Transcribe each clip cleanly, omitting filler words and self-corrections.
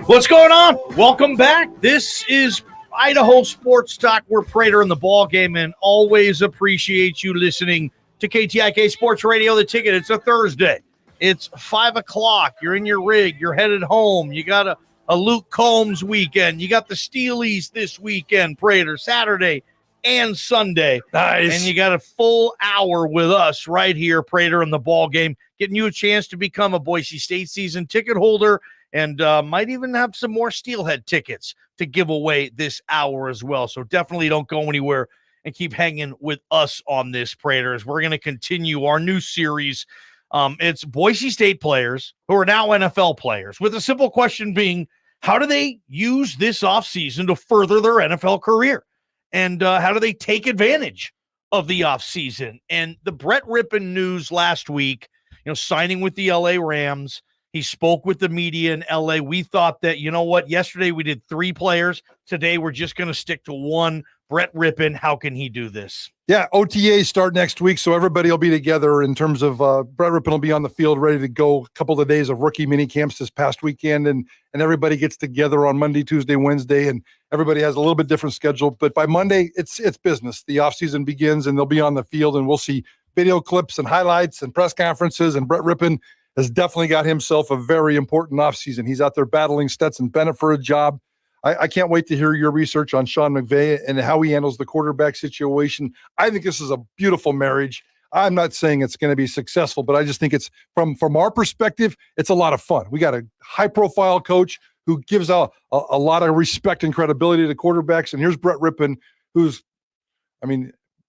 What's going on? Welcome back. This is Idaho Sports Talk. We're Prater in the Ballgame, and always appreciate you listening to KTIK Sports Radio. The Ticket. It's a Thursday. It's 5 o'clock. You're in your rig. You're headed home. You got a Luke Combs weekend. You got the Steelies this weekend, Prater, Saturday and Sunday. Nice. And you got a full hour with us right here, Prater in the Ballgame, getting you a chance to become a Boise State season ticket holder, and might even have some more Steelhead tickets to give away this hour as well. So definitely don't go anywhere and keep hanging with us on this, Prater, as we're going to continue our new series. It's Boise State players who are now NFL players, with a simple question being, how do they use this offseason to further their NFL career? And how do they take advantage of the offseason? And the Brett Rypien news last week, signing with the LA Rams. He spoke with the media in LA. We thought that, yesterday we did 3 players. Today we're just going to stick to one. Brett Rypien, how can he do this? Yeah, OTAs start next week, so everybody will be together in terms of Brett Rypien will be on the field ready to go. A couple of days of rookie mini camps this past weekend, and everybody gets together on Monday, Tuesday, Wednesday, and everybody has a little bit different schedule. But by Monday, it's business. The offseason begins, and they'll be on the field, and we'll see video clips and highlights and press conferences, and Brett Rypien has definitely got himself a very important offseason. He's out there battling Stetson Bennett for a job. I can't wait to hear your research on Sean McVay and how he handles the quarterback situation. I think this is a beautiful marriage. I'm not saying it's going to be successful, but I just think it's from our perspective, it's a lot of fun. We got a high-profile coach who gives out a lot of respect and credibility to quarterbacks, and here's Brett Rypien, who's,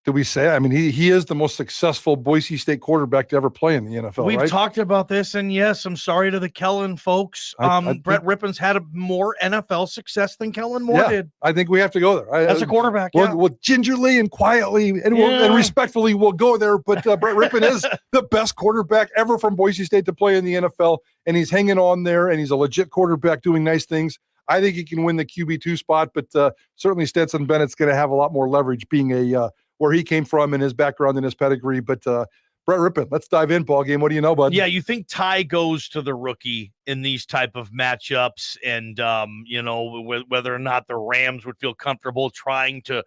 he is the most successful Boise State quarterback to ever play in the NFL. We've right? talked about this, and yes, I'm sorry to the Kellen folks. Brett Rypien's had more NFL success than Kellen Moore did. I think we have to go there. As a quarterback, we'll gingerly and quietly and respectfully we'll go there. But Brett Rypien is the best quarterback ever from Boise State to play in the NFL, and he's hanging on there, and he's a legit quarterback doing nice things. I think he can win the QB2 spot, but certainly Stetson Bennett's going to have a lot more leverage being where he came from and his background and his pedigree. But Brett Rypien, let's dive in, Ballgame. What do you know, bud? Yeah, you think Ty goes to the rookie in these type of matchups, and whether or not the Rams would feel comfortable trying to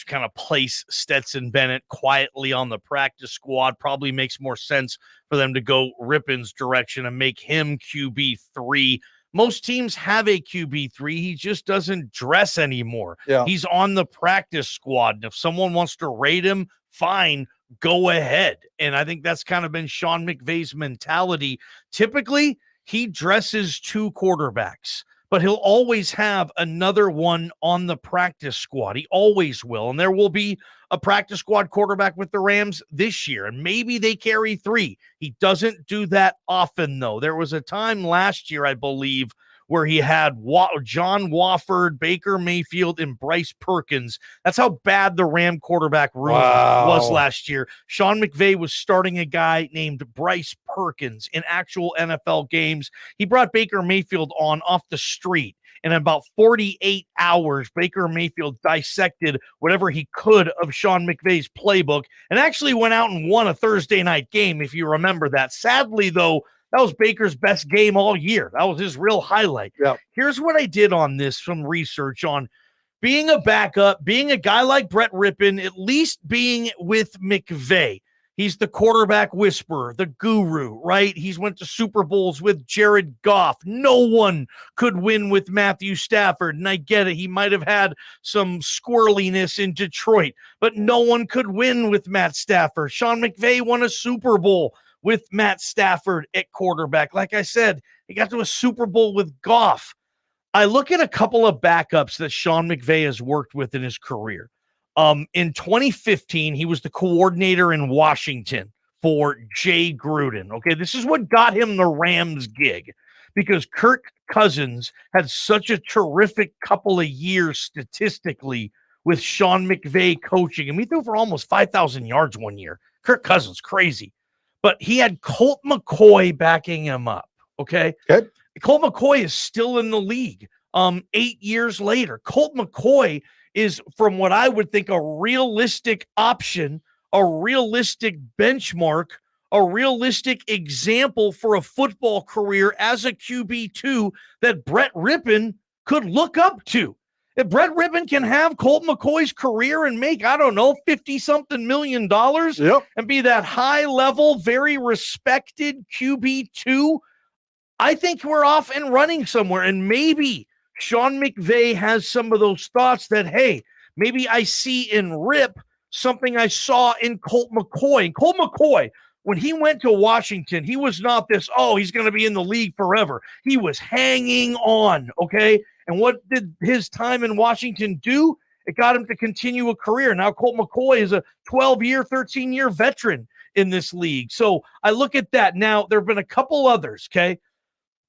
kind of place Stetson Bennett quietly on the practice squad. Probably makes more sense for them to go Rypien's direction and make him QB3. Most teams have a QB3. He just doesn't dress anymore. Yeah. He's on the practice squad. And if someone wants to rate him, fine, go ahead. And I think that's kind of been Sean McVay's mentality. Typically, he dresses 2 quarterbacks, but he'll always have another one on the practice squad. He always will. And there will be a practice squad quarterback with the Rams this year, and maybe they carry 3. He doesn't do that often, though. There was a time last year, I believe, where he had John Wofford, Baker Mayfield, and Bryce Perkins. That's how bad the Ram quarterback room was last year. Sean McVay was starting a guy named Bryce Perkins in actual NFL games. He brought Baker Mayfield on off the street. And in about 48 hours, Baker Mayfield dissected whatever he could of Sean McVay's playbook and actually went out and won a Thursday night game, if you remember that. Sadly, though, that was Baker's best game all year. That was his real highlight. Yeah. Here's what I did on this, some research on being a backup, being a guy like Brett Rypien, at least being with McVay. He's the quarterback whisperer, the guru, right? He's went to Super Bowls with Jared Goff. No one could win with Matthew Stafford, and I get it. He might have had some squirreliness in Detroit, but no one could win with Matt Stafford. Sean McVay won a Super Bowl with Matt Stafford at quarterback. Like I said, he got to a Super Bowl with Goff. I look at a couple of backups that Sean McVay has worked with in his career. In 2015, he was the coordinator in Washington for Jay Gruden. Okay, this is what got him the Rams gig, because Kirk Cousins had such a terrific couple of years statistically with Sean McVay coaching him. He threw for almost 5,000 yards one year. Kirk Cousins, crazy. But he had Colt McCoy backing him up, okay? Colt McCoy is still in the league 8 years later. Colt McCoy is, from what I would think, a realistic option, a realistic benchmark a realistic example for a football career as a QB2 that Brett Rypien could look up to. If Brett Rypien can have Colt McCoy's career and make, I don't know, 50-something million dollars and be that high-level, very respected QB2, I think we're off and running somewhere. And maybe Sean McVay has some of those thoughts that, hey, maybe I see in Rip something I saw in Colt McCoy. And Colt McCoy, when he went to Washington, he was not this, oh, he's going to be in the league forever. He was hanging on, okay? And what did his time in Washington do? It got him to continue a career. Now Colt McCoy is a 12-year, 13-year veteran in this league. So I look at that. Now, there have been a couple others, okay?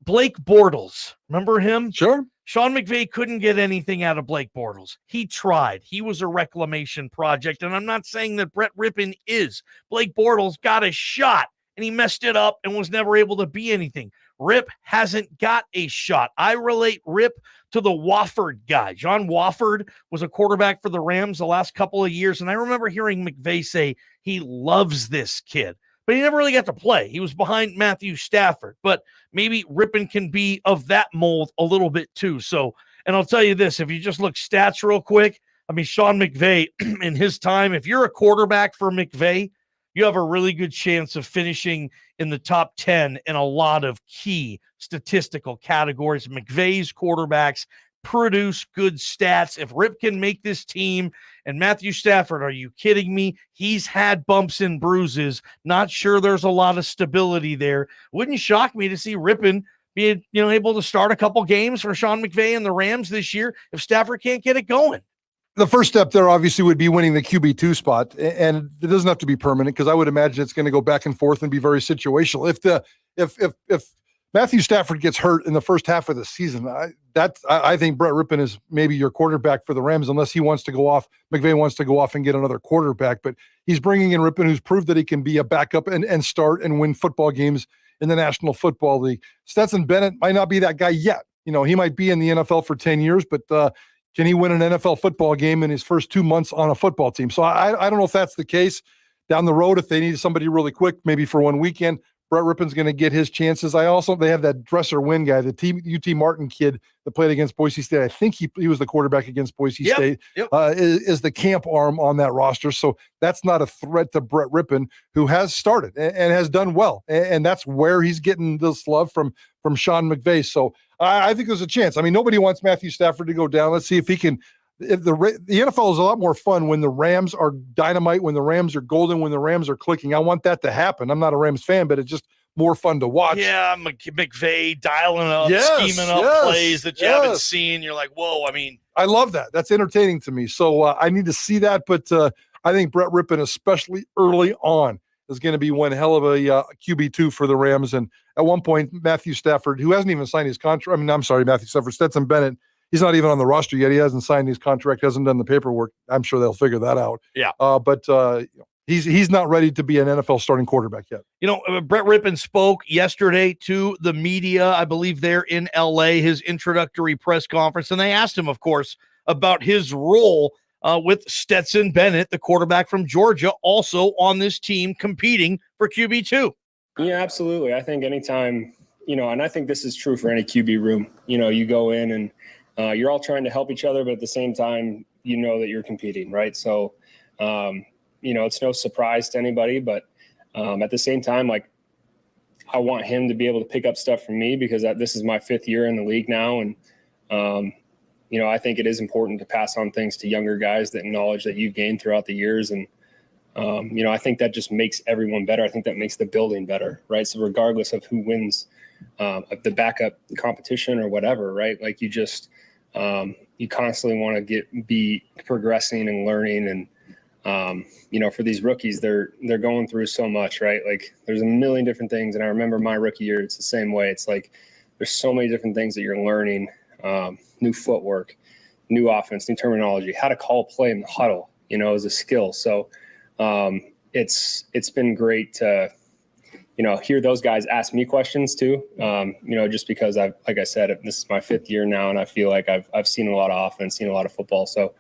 Blake Bortles. Remember him? Sure. Sean McVay couldn't get anything out of Blake Bortles. He tried. He was a reclamation project, and I'm not saying that Brett Rypien is. Blake Bortles got a shot, and he messed it up and was never able to be anything. Rip hasn't got a shot. I relate Rip to the Wofford guy. John Wofford was a quarterback for the Rams the last couple of years, and I remember hearing McVay say he loves this kid, but he never really got to play. He was behind Matthew Stafford, but maybe Rypien can be of that mold a little bit too. So, and I'll tell you this, if you just look stats real quick, I mean, Sean McVay in his time, if you're a quarterback for McVay, you have a really good chance of finishing in the top 10 in a lot of key statistical categories. McVay's quarterbacks produce good stats. If Rip can make this team, and Matthew Stafford, are you kidding me? He's had bumps and bruises. Not sure there's a lot of stability there. Wouldn't shock me to see Rypien be, able to start a couple games for Sean McVay and the Rams this year if Stafford can't get it going. The first step there obviously would be winning the QB2 spot, and it doesn't have to be permanent because I would imagine it's going to go back and forth and be very situational. If Matthew Stafford gets hurt in the first half of the season, I think Brett Rypien is maybe your quarterback for the Rams unless he wants to go off. McVay wants to go off and get another quarterback, but he's bringing in Rypien, who's proved that he can be a backup and start and win football games in the National Football League. Stetson Bennett might not be that guy yet. He might be in the NFL for 10 years, but can he win an NFL football game in his first 2 months on a football team? So I don't know if that's the case. Down the road, if they need somebody really quick, maybe for one weekend, Brett Rypien's going to get his chances. They have that Dresser Wynn guy, the UT Martin kid that played against Boise State. I think he was the quarterback against Boise State, is the camp arm on that roster. So that's not a threat to Brett Rypien, who has started and has done well. And that's where he's getting this love from Sean McVay. So I think there's a chance. I mean, nobody wants Matthew Stafford to go down. Let's see if he can. If the NFL is a lot more fun when the Rams are dynamite, when the Rams are golden, when the Rams are clicking. I want that to happen. I'm not a Rams fan, but it's just more fun to watch. Yeah, McVay dialing up, scheming up plays that you haven't seen. You're like, whoa, I mean. I love that. That's entertaining to me. So I need to see that, but I think Brett Rypien, especially early on, is going to be one hell of a QB2 for the Rams. And at one point, Matthew Stafford, who hasn't even signed his contract, Matthew Stafford, Stetson Bennett, he's not even on the roster yet. He hasn't signed his contract, hasn't done the paperwork. I'm sure they'll figure that out. Yeah. But he's not ready to be an NFL starting quarterback yet. Brett Rypien spoke yesterday to the media, I believe they're in LA, his introductory press conference. And they asked him, of course, about his role with Stetson Bennett, the quarterback from Georgia, also on this team competing for QB2. Yeah, absolutely. I think anytime, and I think this is true for any QB room, you go in and you're all trying to help each other, but at the same time, that you're competing, right? So, it's no surprise to anybody, but at the same time, like, I want him to be able to pick up stuff from me because this is my 5th year in the league now. And, I think it is important to pass on things to younger guys, that knowledge that you've gained throughout the years. And, I think that just makes everyone better. I think that makes the building better, right? So regardless of who wins the backup competition or whatever, right? Like you just, you constantly want to be progressing and learning. And, for these rookies, they're going through so much, right? Like there's a million different things. And I remember my rookie year, it's the same way. It's like, there's so many different things that you're learning, new footwork, new offense, new terminology, how to call play in the huddle, is a skill. So, it's been great to, hear those guys ask me questions too. Just because like I said, this is my 5th year now, and I feel like I've seen a lot of offense, seen a lot of football. So,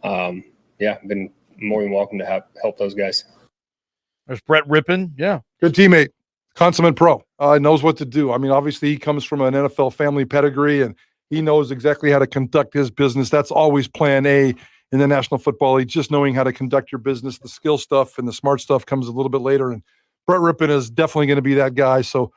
I've been more than welcome to help those guys. There's Brett Rypien. Yeah. Good teammate, consummate pro. Knows what to do. I mean, obviously, he comes from an NFL family pedigree, and he knows exactly how to conduct his business. That's always plan A in the National Football League, just knowing how to conduct your business. The skill stuff and the smart stuff comes a little bit later, and Brett Rypien is definitely going to be that guy. So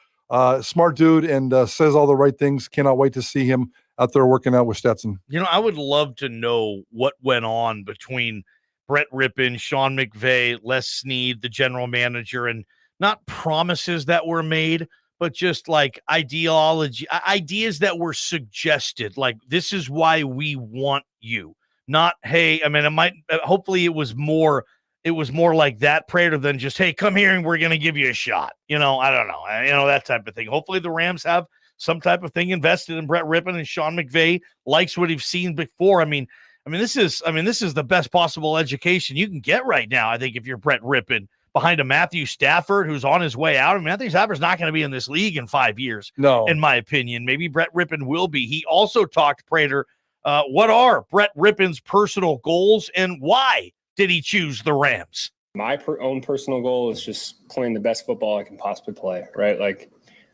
smart dude and says all the right things. Cannot wait to see him out there working out with Stetson. You know, I would love to know what went on between Brett Rypien, Sean McVay, Les Snead, the general manager, and not promises that were made, but just like ideas that were suggested. Like, this is why we want you. Not, hey, I mean, it might, hopefully it was more like that, Prater, than just, hey, come here and we're going to give you a shot. You know, I don't know, that type of thing. Hopefully the Rams have some type of thing invested in Brett Rypien, and Sean McVay likes what he's seen before. I mean, this is the best possible education you can get right now. I think if you're Brett Rypien behind a Matthew Stafford who's on his way out. I mean, Matthew Stafford's not going to be in this league in 5 years. No, in my opinion. Maybe Brett Rypien will be. He also talked, Prater, what are Brett Rypien's personal goals and why did he choose the Rams? My own personal goal is just playing the best football I can possibly play, right? Like,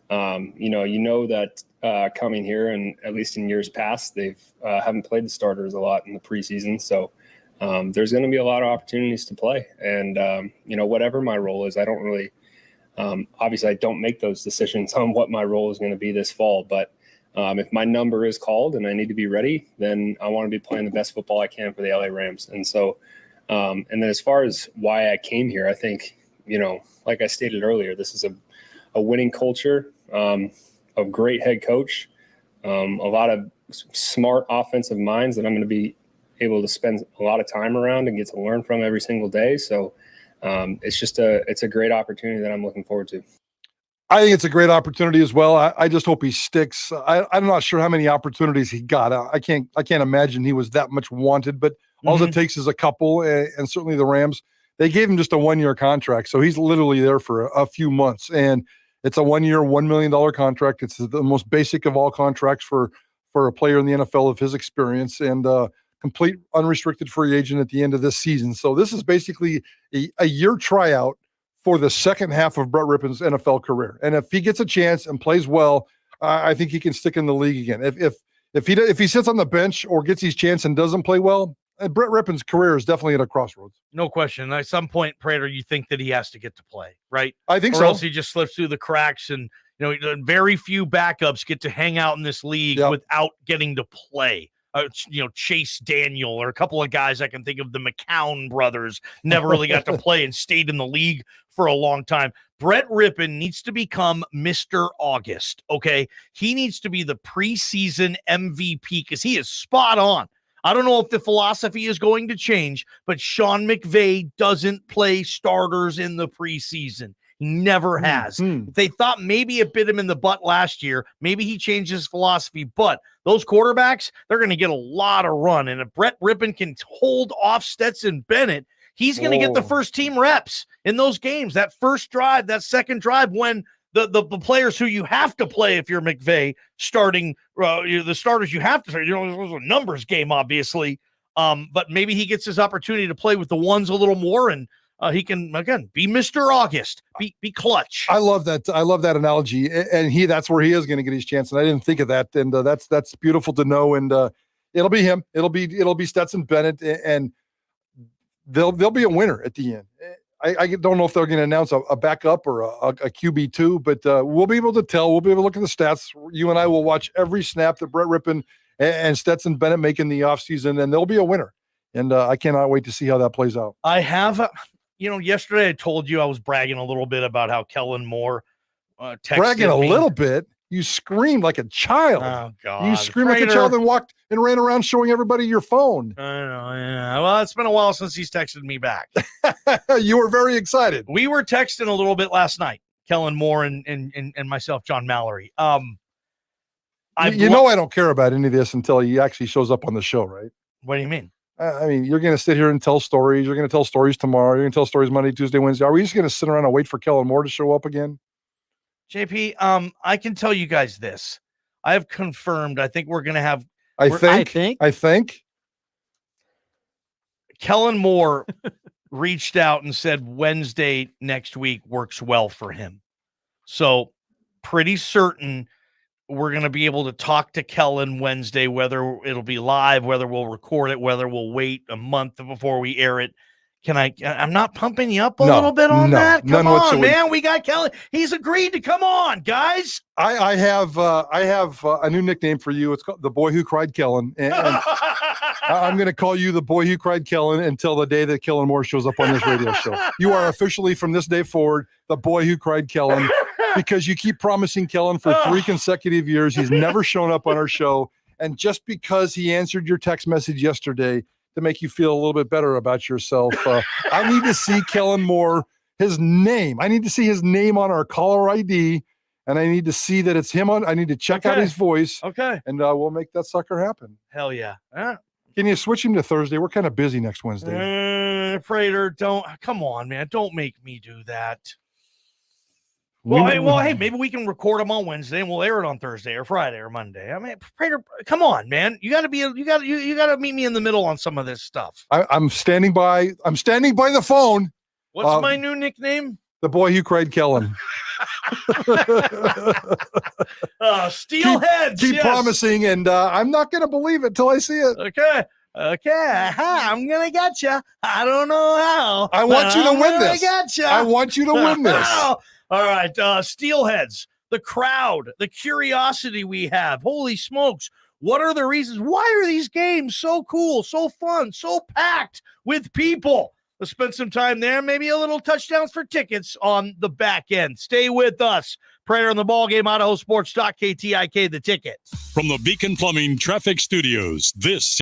that coming here, and at least in years past, they've haven't played the starters a lot in the preseason. So there's going to be a lot of opportunities to play. And, whatever my role is, I don't really obviously I don't make those decisions on what my role is going to be this fall. But if my number is called and I need to be ready, then I want to be playing the best football I can for the LA Rams. And so and then as far as why I came here, I think, like I stated earlier, this is a winning culture, a great head coach, a lot of smart offensive minds that I'm going to be able to spend a lot of time around and get to learn from every single day. So it's a great opportunity that I'm looking forward to. I think it's a great opportunity as well. I just hope he sticks. I'm not sure how many opportunities he got. I can't imagine he was that much wanted, but all it takes is a couple, and certainly the Rams, they gave him just a 1-year contract. So he's literally there for a few months, and it's a 1-year, $1 million contract. It's the most basic of all contracts for a player in the NFL of his experience, and complete unrestricted free agent at the end of this season. So this is basically a year tryout for the second half of Brett Rypien's NFL career. And if he gets a chance and plays well, I think he can stick in the league again. If he sits on the bench or gets his chance and doesn't play well, Brett Rypien's career is definitely at a crossroads. No question. At some point, Prater, you think that he has to get to play, right? I think or so. Or else he just slips through the cracks, and very few backups get to hang out in this league without getting to play. Chase Daniel or a couple of guys I can think of, the McCown brothers, never really got to play and stayed in the league for a long time. Brett Rypien needs to become Mr. August, okay? He needs to be the preseason MVP because he is spot on. I don't know if the philosophy is going to change, but Sean McVay doesn't play starters in the preseason. He never has. They thought maybe it bit him in the butt last year. Maybe he changed his philosophy, but those quarterbacks, they're going to get a lot of run. And if Brett Rypien can hold off Stetson Bennett, he's going to get the first team reps in those games. That first drive, that second drive, when the players who you have to play if you're McVay starting, the starters you have to start, it was a numbers game, obviously. But maybe he gets his opportunity to play with the ones a little more, and he can, again, be Mr. August, be clutch. I love that. I love that analogy. And that's where he is going to get his chance. And I didn't think of that. And that's beautiful to know. And it'll be him. It'll be Stetson Bennett, and they'll be a winner at the end. I don't know if they're going to announce a backup or a QB2, but we'll be able to tell. We'll be able to look at the stats. You and I will watch every snap that Brett Rypien and Stetson Bennett make in the offseason, and they'll be a winner. And I cannot wait to see how that plays out. I have, yesterday I told you I was bragging a little bit about how Kellen Moore texted bragging a me. Little bit. You screamed like a child. Oh, God. You screamed like a child and walked and ran around showing everybody your phone. I know, yeah. Well, it's been a while since he's texted me back. You were very excited. We were texting a little bit last night, Kellen Moore and myself, John Mallory. I don't care about any of this until he actually shows up on the show, right? What do you mean? I mean, you're going to sit here and tell stories. You're going to tell stories tomorrow. You're going to tell stories Monday, Tuesday, Wednesday. Are we just going to sit around and wait for Kellen Moore to show up again? JP, I can tell you guys this. I have confirmed. I think we're going to have. I think Kellen Moore reached out and said Wednesday next week works well for him. So pretty certain we're going to be able to talk to Kellen Wednesday, whether it'll be live, whether we'll record it, whether we'll wait a month before we air it. I'm not pumping you up a little bit on that. Come on, whatsoever. man. We got Kellen. He's agreed to come on, guys. I have a new nickname for you. It's called the Boy Who Cried Kellen. And I'm going to call you the Boy Who Cried Kellen until the day that Kellen Moore shows up on this radio show. You are officially, from this day forward, the Boy Who Cried Kellen, because you keep promising Kellen for 3 consecutive years. He's never shown up on our show. And just because he answered your text message yesterday to make you feel a little bit better about yourself, I need to see Kellen Moore, his name. I need to see his name on our caller ID. And I need to see that it's him I need to check out his voice. Okay. And we'll make that sucker happen. Hell yeah. Can you switch him to Thursday? We're kind of busy next Wednesday. Prater, come on, man. Don't make me do that. Well, hey, maybe we can record them on Wednesday and we'll air it on Thursday or Friday or Monday. I mean, Prater, come on, man. You got to meet me in the middle on some of this stuff. I'm standing by the phone. What's my new nickname? The Boy Who Cried Kellen. Steelheads. Keep promising, and I'm not going to believe it till I see it. Okay. I'm gonna get you. I don't know how. I want you to win this. Gotcha. I want you to win this. All right, Steelheads, the crowd, the curiosity we have. Holy smokes. What are the reasons? Why are these games so cool, so fun, so packed with people? Let's spend some time there. Maybe a little touchdowns for tickets on the back end. Stay with us. Prater on the Ballgame, Idaho Sports, KTIK, the ticket. From the Beacon Plumbing Traffic Studios, this